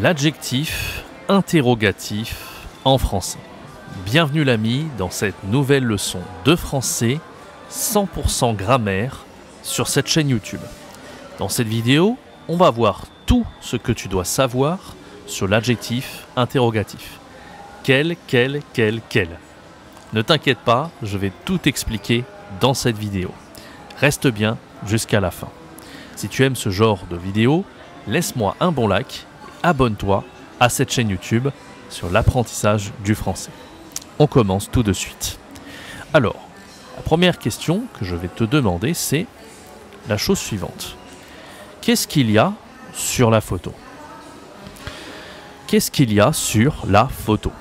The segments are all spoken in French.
L'adjectif interrogatif en français. Bienvenue l'ami dans cette nouvelle leçon de français 100% grammaire sur cette chaîne YouTube. Dans cette vidéo, on va voir tout ce que tu dois savoir sur l'adjectif interrogatif. Quel. Ne t'inquiète pas, je vais tout expliquer dans cette vidéo. Reste bien jusqu'à la fin. Si tu aimes ce genre de vidéo, laisse-moi un bon like, abonne-toi à cette chaîne YouTube sur l'apprentissage du français. On commence tout de suite. Alors, la première question que je vais te demander, c'est la chose suivante. Qu'est-ce qu'il y a sur la photo? Qu'est-ce qu'il y a sur la photo?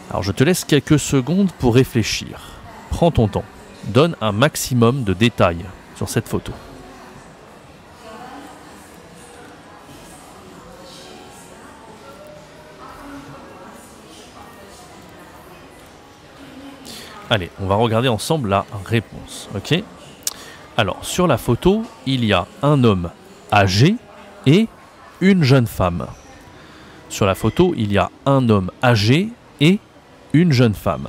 Alors, je te laisse quelques secondes pour réfléchir. Prends ton temps. Donne un maximum de détails sur cette photo. Allez, on va regarder ensemble la réponse, ok? Alors, sur la photo, il y a un homme âgé et une jeune femme. Sur la photo, il y a un homme âgé et une jeune femme.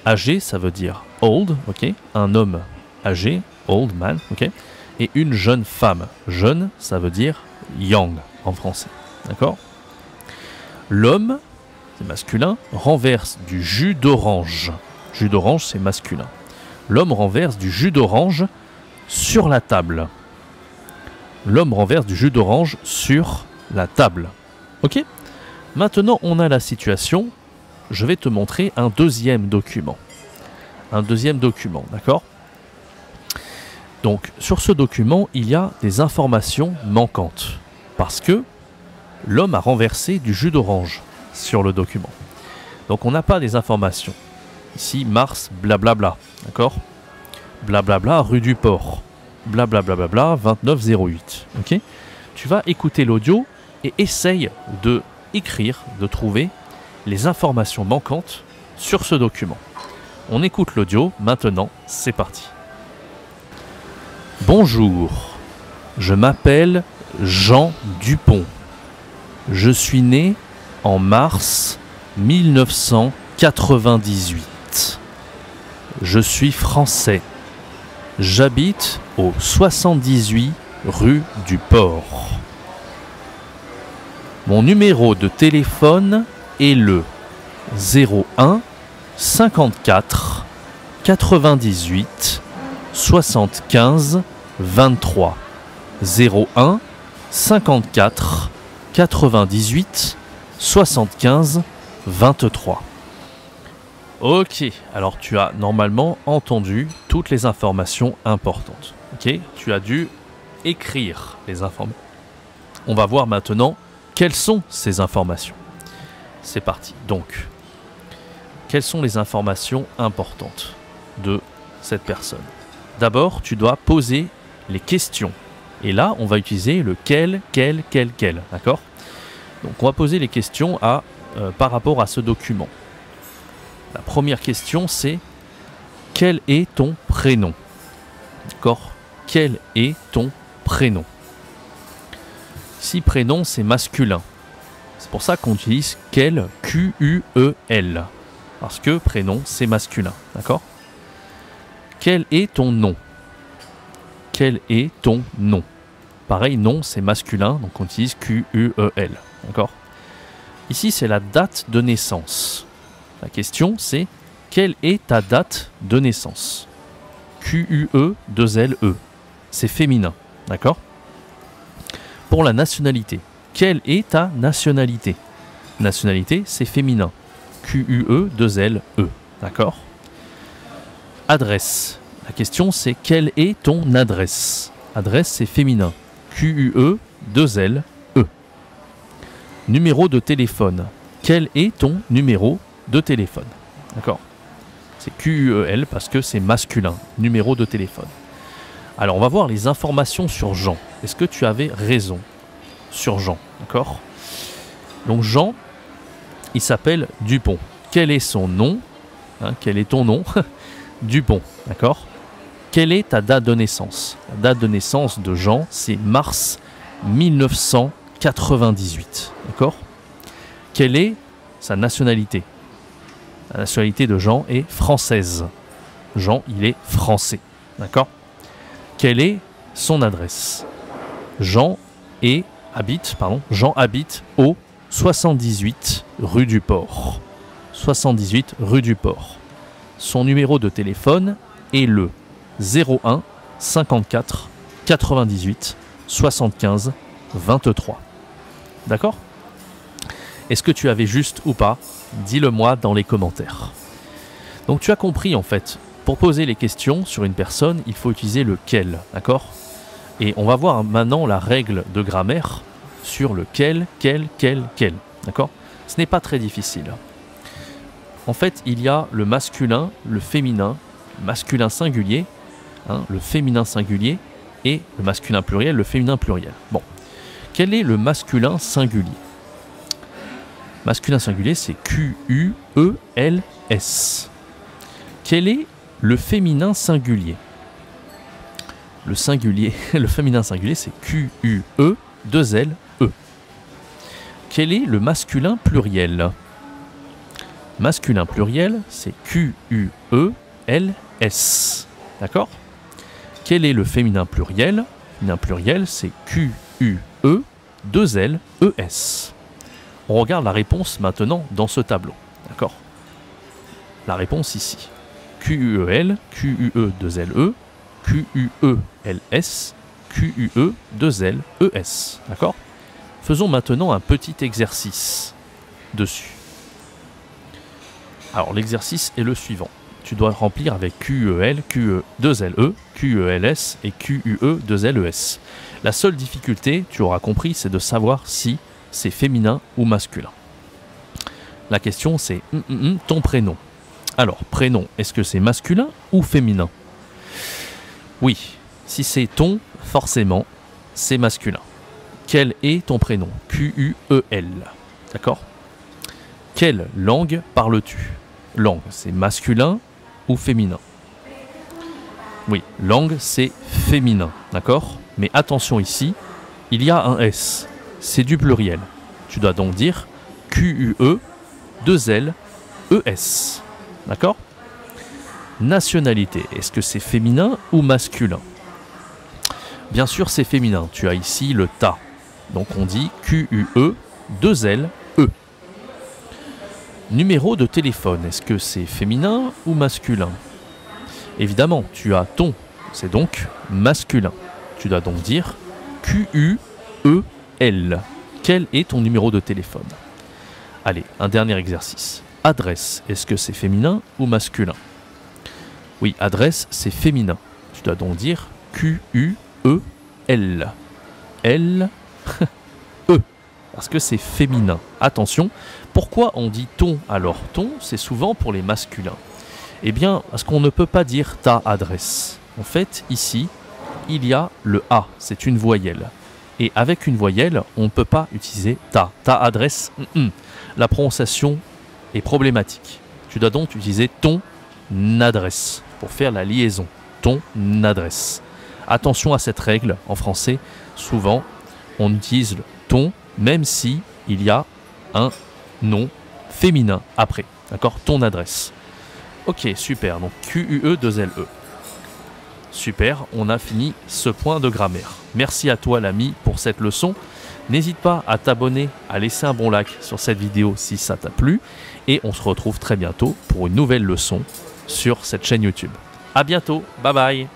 Âgé, ça veut dire old, ok? Un homme âgé, old man, ok? Et une jeune femme. Jeune, ça veut dire young en français, d'accord? L'homme, c'est masculin, renverse du jus d'orange. Jus d'orange, c'est masculin. L'homme renverse du jus d'orange sur la table. L'homme renverse du jus d'orange sur la table. Ok? Maintenant, on a la situation. Je vais te montrer un deuxième document. Un deuxième document, d'accord? Donc, sur ce document, il y a des informations manquantes. Parce que l'homme a renversé du jus d'orange sur le document. Donc, on n'a pas des informations. Ici, Mars, blablabla, d'accord? Blablabla, rue du Port. Blablabla, 2908, ok? Tu vas écouter l'audio et essaye de écrire, de trouver les informations manquantes sur ce document. On écoute l'audio, maintenant, c'est parti. Bonjour, je m'appelle Jean Dupont. Je suis né en mars 1998. Je suis français. J'habite au 78 rue du Port. Mon numéro de téléphone est le 01 54 98 75 23. 01 54 98 75 23. Ok, alors tu as normalement entendu toutes les informations importantes. Ok, tu as dû écrire les informations. On va voir maintenant quelles sont ces informations. C'est parti. Donc, quelles sont les informations importantes de cette personne? D'abord, tu dois poser les questions. Et là, on va utiliser le quel, d'accord? Donc, on va poser les questions par rapport à ce document. La première question, c'est quel est ton prénom? D'accord? Quel est ton prénom? Si prénom, c'est masculin. C'est pour ça qu'on utilise quel, Q-U-E-L. Parce que prénom, c'est masculin. D'accord? Quel est ton nom? Quel est ton nom? Pareil, nom, c'est masculin, donc on utilise Q-U-E-L. D'accord? Ici, c'est la date de naissance. La question, c'est quelle est ta date de naissance? Q-U-E-2-L-E. C'est féminin, d'accord? Pour la nationalité, quelle est ta nationalité? Nationalité, c'est féminin. Q-U-E-2-L-E, d'accord? Adresse. La question, c'est quelle est ton adresse? Adresse, c'est féminin. Q-U-E-2-L-E. Numéro de téléphone. Quel est ton numéro de téléphone? D'accord? C'est Q-U-E-L parce que c'est masculin. Numéro de téléphone. Alors, on va voir les informations sur Jean. Est-ce que tu avais raison sur Jean? D'accord? Donc, Jean, il s'appelle Dupont. Quel est son nom? Quel est ton nom? Dupont. D'accord? Quelle est ta date de naissance? La date de naissance de Jean, c'est mars 1998. 98. D'accord? Quelle est sa nationalité? La nationalité de Jean est française. Jean, il est français. D'accord? Quelle est son adresse? Jean habite au 78 rue du Port. 78 rue du Port. Son numéro de téléphone est le 01 54 98 75 23. D'accord? Est-ce que tu avais juste ou pas? Dis-le-moi dans les commentaires. Donc tu as compris en fait, pour poser les questions sur une personne, il faut utiliser le quel, d'accord? Et on va voir maintenant la règle de grammaire sur le quel, d'accord? Ce n'est pas très difficile. En fait, il y a le masculin, le féminin, le masculin singulier, le féminin singulier, et le masculin pluriel, le féminin pluriel. Bon, quel est le masculin singulier? Masculin singulier, c'est Q-U-E-L-S. Quel est le féminin singulier? Le féminin singulier, c'est Q-U-E-2-L-E. Quel est le masculin pluriel? Masculin pluriel, c'est Q-U-E-L-S. D'accord? Quel est le féminin pluriel? Féminin pluriel, c'est Q-U-E-2-L-E-S. On regarde la réponse maintenant dans ce tableau. D'accord? La réponse ici. Q-U-E-L, Q-U-E-2-L-E, Q-U-E-L-S, Q-U-E-2-L-E-S. D'accord? Faisons maintenant un petit exercice dessus. Alors l'exercice est le suivant. Tu dois remplir avec Q-U-E-L, Q-U-E-2-L-E, Q-U-E-L-S et Q-U-E-2-L-E-S. La seule difficulté, tu auras compris, c'est de savoir si c'est féminin ou masculin. La question c'est ton prénom. Alors, prénom, est-ce que c'est masculin ou féminin? Oui, si c'est ton, forcément, c'est masculin. Quel est ton prénom? Q-U-E-L. D'accord? Quelle langue parles-tu? Langue, c'est masculin ou féminin? Oui, langue, c'est féminin. D'accord? Mais attention ici, il y a un S. C'est du pluriel. Tu dois donc dire Q-U-E-2-L-E-S. D'accord? Nationalité, est-ce que c'est féminin ou masculin? Bien sûr, c'est féminin. Tu as ici le ta. Donc on dit Q-U-E-2-L-E. Numéro de téléphone, est-ce que c'est féminin ou masculin? Évidemment, tu as ton. C'est donc masculin. Tu dois donc dire Q-U-E-L. Quel est ton numéro de téléphone? Allez, un dernier exercice. Adresse, est-ce que c'est féminin ou masculin? Oui, adresse, c'est féminin. Tu dois donc dire Q-U-E-L. L, E, parce que c'est féminin. Attention, pourquoi on dit ton alors? Ton, c'est souvent pour les masculins. Eh bien, parce qu'on ne peut pas dire ta adresse. En fait, ici, il y a le A, c'est une voyelle. Et avec une voyelle, on ne peut pas utiliser ta. Ta adresse, la prononciation est problématique. Tu dois donc utiliser ton adresse pour faire la liaison. Ton adresse. Attention à cette règle en français. Souvent, on utilise le ton même si il y a un nom féminin après. D'accord? Ton adresse. Ok, super. Donc Q-U-E-2-L-E. Super, on a fini ce point de grammaire. Merci à toi l'ami pour cette leçon. N'hésite pas à t'abonner, à laisser un bon like sur cette vidéo si ça t'a plu. Et on se retrouve très bientôt pour une nouvelle leçon sur cette chaîne YouTube. A bientôt, bye bye.